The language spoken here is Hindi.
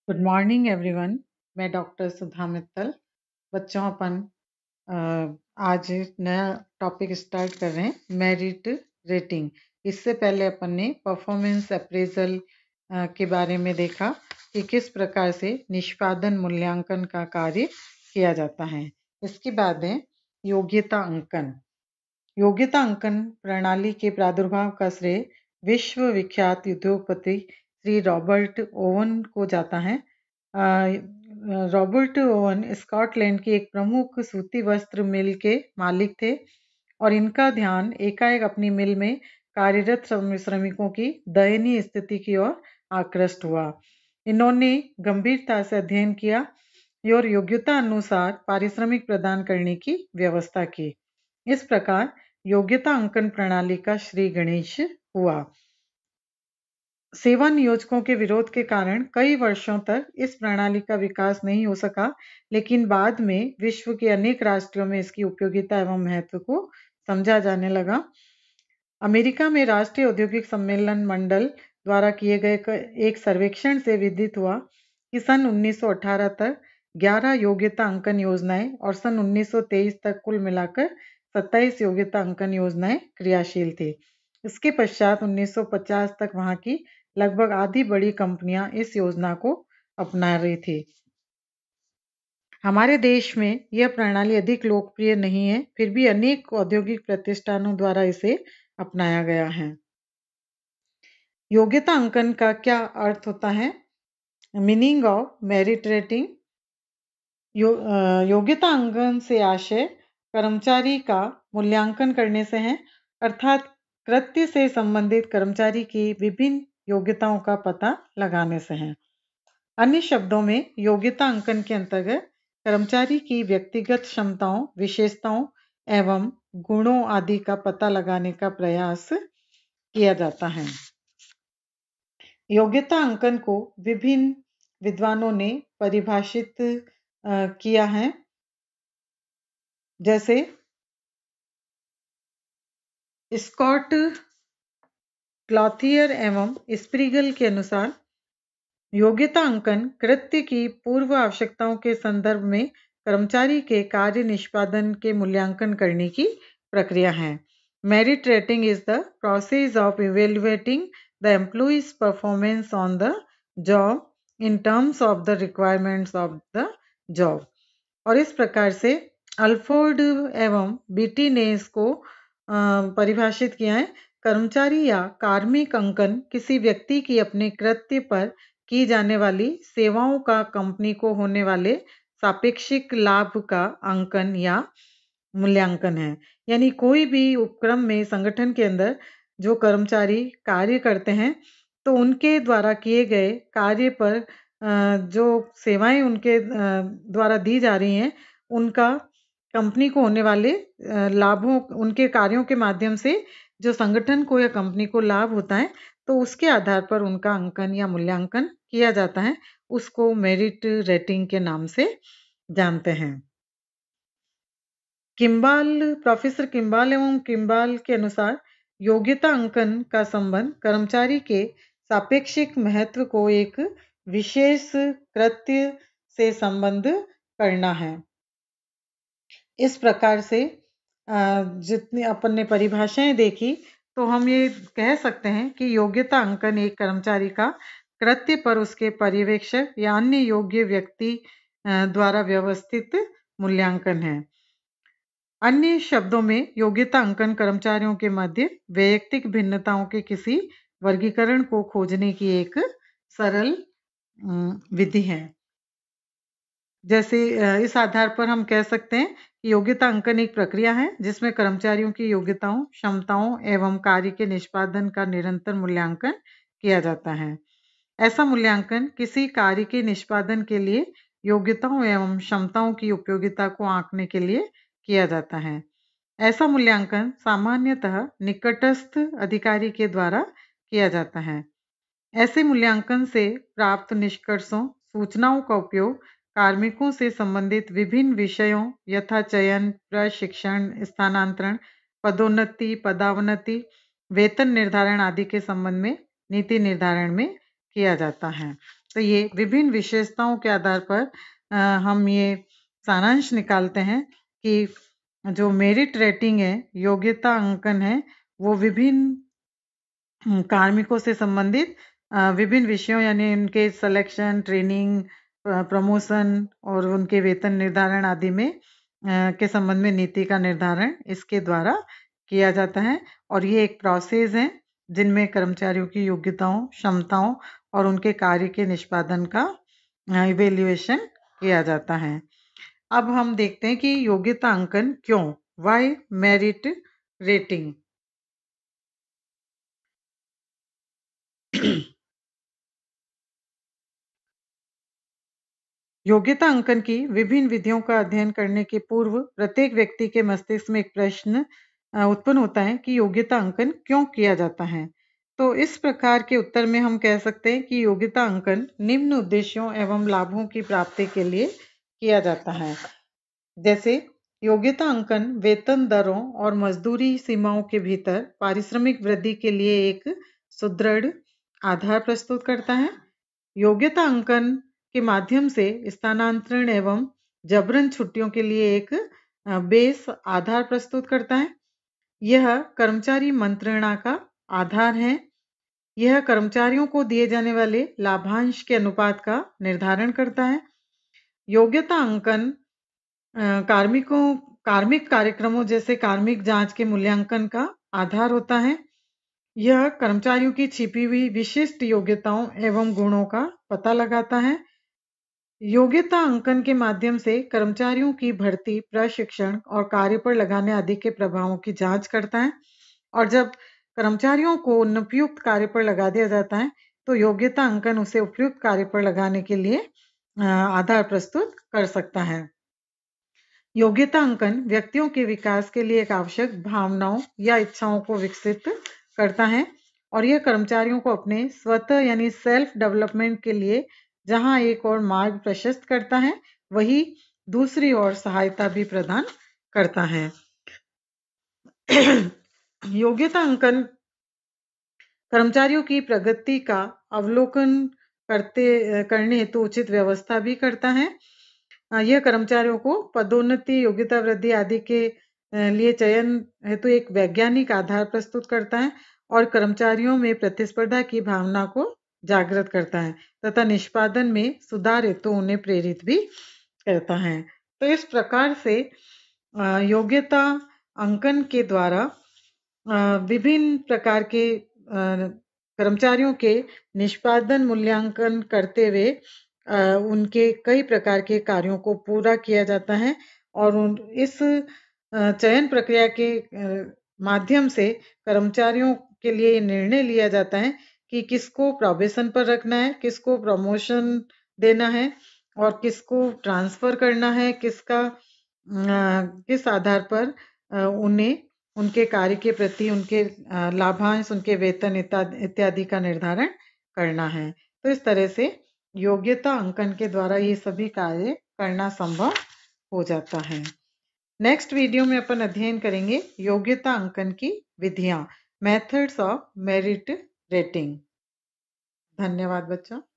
Good morning everyone. मैं डॉक्टर सुधा मित्तल। बच्चों अपन आज नया टॉपिक स्टार्ट कर रहे हैं, मेरिट रेटिंग। इससे पहले अपन ने परफॉर्मेंस अप्रेजल के बारे में देखा कि किस प्रकार से निष्पादन मूल्यांकन का कार्य किया जाता है। इसके बाद है योग्यता अंकन। योग्यता अंकन प्रणाली के प्रादुर्भाव का श्रेय विश्व विख्यात उद्योगपति श्री रॉबर्ट ओवन को जाता है। रॉबर्ट ओवन स्कॉटलैंड की एक प्रमुख सूती वस्त्र मिल के मालिक थे और इनका ध्यान एकाएक अपनी मिल में कार्यरत श्रमिकों की दयनीय स्थिति की ओर आकृष्ट हुआ। इन्होंने गंभीरता से अध्ययन किया और योग्यता अनुसार पारिश्रमिक प्रदान करने की व्यवस्था की। इस प्रकार योग्यता अंकन प्रणाली का श्री गणेश हुआ। सेवा नियोजकों के विरोध के कारण कई वर्षों तक इस प्रणाली का विकास नहीं हो सका, लेकिन बाद में विश्व के अनेक राष्ट्रों में इसकी उपयोगिता एवं महत्व को समझा जाने लगा। अमेरिका में राष्ट्रीय औद्योगिक सम्मेलन मंडल द्वारा किए गए एक सर्वेक्षण से विदित हुआ कि सन 1918 तक 11 योग्यता अंकन योजनाएं और सन 1923 तक कुल मिलाकर 27 योग्यता अंकन योजनाएं क्रियाशील थी। इसके पश्चात 1950 तक वहां की लगभग आधी बड़ी कंपनियां इस योजना को अपना रही थी। हमारे देश में यह प्रणाली अधिक लोकप्रिय नहीं है, फिर भी अनेक औद्योगिक प्रतिष्ठानों द्वारा इसे अपनाया गया है। योग्यता अंकन का क्या अर्थ होता है? Meaning of merit rating. योग्यता अंकन से आशय कर्मचारी का मूल्यांकन करने से है, अर्थात कृत्य से संबंधित कर्मचारी की विभिन्न योग्यताओं का पता लगाने से है। अन्य शब्दों में योग्यता अंकन के अंतर्गत कर्मचारी की व्यक्तिगत क्षमताओं, विशेषताओं एवं गुणों आदि का पता लगाने का प्रयास किया जाता है। योग्यता अंकन को विभिन्न विद्वानों ने परिभाषित किया है, जैसे स्कॉट क्लॉथियर एवं स्प्रीगल के अनुसार योग्यता अंकन कृत्य की पूर्व आवश्यकताओं के संदर्भ में कर्मचारी के कार्य निष्पादन के मूल्यांकन करने की प्रक्रिया है। Merit rating is the process of evaluating the employees performance on the job in terms of the requirements of the job. और इस प्रकार से अल्फोर्ड एवं बीटी ने इसको परिभाषित किया है। कर्मचारी या कार्मिक अंकन किसी व्यक्ति की अपने कृत्य पर की जाने वाली सेवाओं का कंपनी को होने वाले सापेक्षिक लाभ का अंकन या मूल्यांकन है। यानी कोई भी उपक्रम में संगठन के अंदर जो कर्मचारी कार्य करते हैं तो उनके द्वारा किए गए कार्य पर जो सेवाएं उनके द्वारा दी जा रही हैं उनका कंपनी को होने वाले लाभों, उनके कार्यों के माध्यम से जो संगठन को या कंपनी को लाभ होता है तो उसके आधार पर उनका अंकन या मूल्यांकन किया जाता है। उसको मेरिट रेटिंग के नाम से जानते हैं। प्रोफेसर किम्बाल एवं किम्बाल के अनुसार योग्यता अंकन का संबंध कर्मचारी के सापेक्षिक महत्व को एक विशेष कृत्य से संबंध करना है। इस प्रकार से जितनी अपन ने परिभाषाएं देखी तो हम ये कह सकते हैं कि योग्यता अंकन एक कर्मचारी का कृत्य पर उसके पर्यवेक्षक या अन्य योग्य व्यक्ति द्वारा व्यवस्थित मूल्यांकन है। अन्य शब्दों में योग्यता अंकन कर्मचारियों के मध्य वैयक्तिक भिन्नताओं के किसी वर्गीकरण को खोजने की एक सरल विधि है। जैसे इस आधार पर हम कह सकते हैं कि योग्यता अंकन एक प्रक्रिया है जिसमें कर्मचारियों की योग्यताओं, क्षमताओं एवं कार्य के निष्पादन का निरंतर मूल्यांकन किया जाता है। ऐसा मूल्यांकन किसी कार्य के निष्पादन के लिए योग्यताओं एवं क्षमताओं की उपयोगिता को आंकने के लिए किया जाता है। ऐसा मूल्यांकन सामान्यतः निकटस्थ अधिकारी के द्वारा किया जाता है। ऐसे मूल्यांकन से प्राप्त निष्कर्षों, सूचनाओं का उपयोग कार्मिकों से संबंधित विभिन्न विषयों यथा चयन, प्रशिक्षण, स्थानांतरण, पदोन्नति, पदावनति, वेतन निर्धारण आदि के संबंध में नीति निर्धारण में किया जाता है। तो ये विभिन्न विशेषताओं के आधार पर हम ये सारांश निकालते हैं कि जो मेरिट रेटिंग है, योग्यता अंकन है, वो विभिन्न कार्मिकों से संबंधित विभिन्न विषयों यानी उनके सिलेक्शन, ट्रेनिंग, प्रमोशन और उनके वेतन निर्धारण आदि में के संबंध में नीति का निर्धारण इसके द्वारा किया जाता है। और ये एक प्रोसेस है जिनमें कर्मचारियों की योग्यताओं, क्षमताओं और उनके कार्य के निष्पादन का इवेल्युएशन किया जाता है। अब हम देखते हैं कि योग्यता अंकन क्यों, वाई मेरिट रेटिंग। योग्यता अंकन की विभिन्न विधियों का अध्ययन करने के पूर्व प्रत्येक व्यक्ति के मस्तिष्क में एक प्रश्न उत्पन्न होता है कि योग्यता अंकन क्यों किया जाता है। तो इस प्रकार के उत्तर में हम कह सकते हैं कि योग्यता अंकन निम्न उद्देश्यों एवं लाभों की प्राप्ति के लिए किया जाता है। जैसे योग्यता अंकन वेतन दरों और मजदूरी सीमाओं के भीतर पारिश्रमिक वृद्धि के लिए एक सुदृढ़ आधार प्रस्तुत करता है। योग्यता अंकन के माध्यम से स्थानांतरण एवं जबरन छुट्टियों के लिए एक बेस आधार प्रस्तुत करता है। यह कर्मचारी मंत्रणा का आधार है। यह कर्मचारियों को दिए जाने वाले लाभांश के अनुपात का निर्धारण करता है। योग्यता अंकन कार्मिक कार्यक्रमों जैसे कार्मिक जांच के मूल्यांकन का आधार होता है। यह कर्मचारियों की छिपी हुई विशिष्ट योग्यताओं एवं गुणों का पता लगाता है। योग्यता अंकन के माध्यम से कर्मचारियों की भर्ती, प्रशिक्षण और कार्य पर लगाने आदि के प्रभावों की जांच करता है। और जब कर्मचारियों को अनुपयुक्त कार्य पर लगा दिया जाता है तो योग्यता अंकन उसे उपयुक्त कार्य पर लगाने के लिए आधार प्रस्तुत कर सकता है। योग्यता अंकन व्यक्तियों के विकास के लिए एक आवश्यक भावनाओं या इच्छाओं को विकसित करता है और यह कर्मचारियों को अपने स्वतः यानी सेल्फ डेवलपमेंट के लिए जहां एक और मार्ग प्रशस्त करता है, वही दूसरी ओर सहायता भी प्रदान करता है। योग्यता अंकन कर्मचारियों की प्रगति का अवलोकन करने हेतु उचित व्यवस्था भी करता है। यह कर्मचारियों को पदोन्नति, योग्यता वृद्धि आदि के लिए चयन हेतु एक वैज्ञानिक आधार प्रस्तुत करता है और कर्मचारियों में प्रतिस्पर्धा की भावना को जागृत करता है तथा निष्पादन में सुधार हेतु उन्हें प्रेरित भी करता है। तो इस प्रकार से योग्यता अंकन के द्वारा विभिन्न प्रकार के कर्मचारियों के निष्पादन मूल्यांकन करते हुए उनके कई प्रकार के कार्यों को पूरा किया जाता है और इस चयन प्रक्रिया के माध्यम से कर्मचारियों के लिए निर्णय लिया जाता है कि किसको प्रोबेशन पर रखना है, किसको प्रमोशन देना है और किसको ट्रांसफर करना है, किस आधार पर उन्हें उनके कार्य के प्रति उनके लाभांश, उनके वेतन इत्यादि का निर्धारण करना है। तो इस तरह से योग्यता अंकन के द्वारा ये सभी कार्य करना संभव हो जाता है। नेक्स्ट वीडियो में अपन अध्ययन करेंगे योग्यता अंकन की विधियां, मेथड्स ऑफ मेरिट रेटिंग। धन्यवाद बच्चों।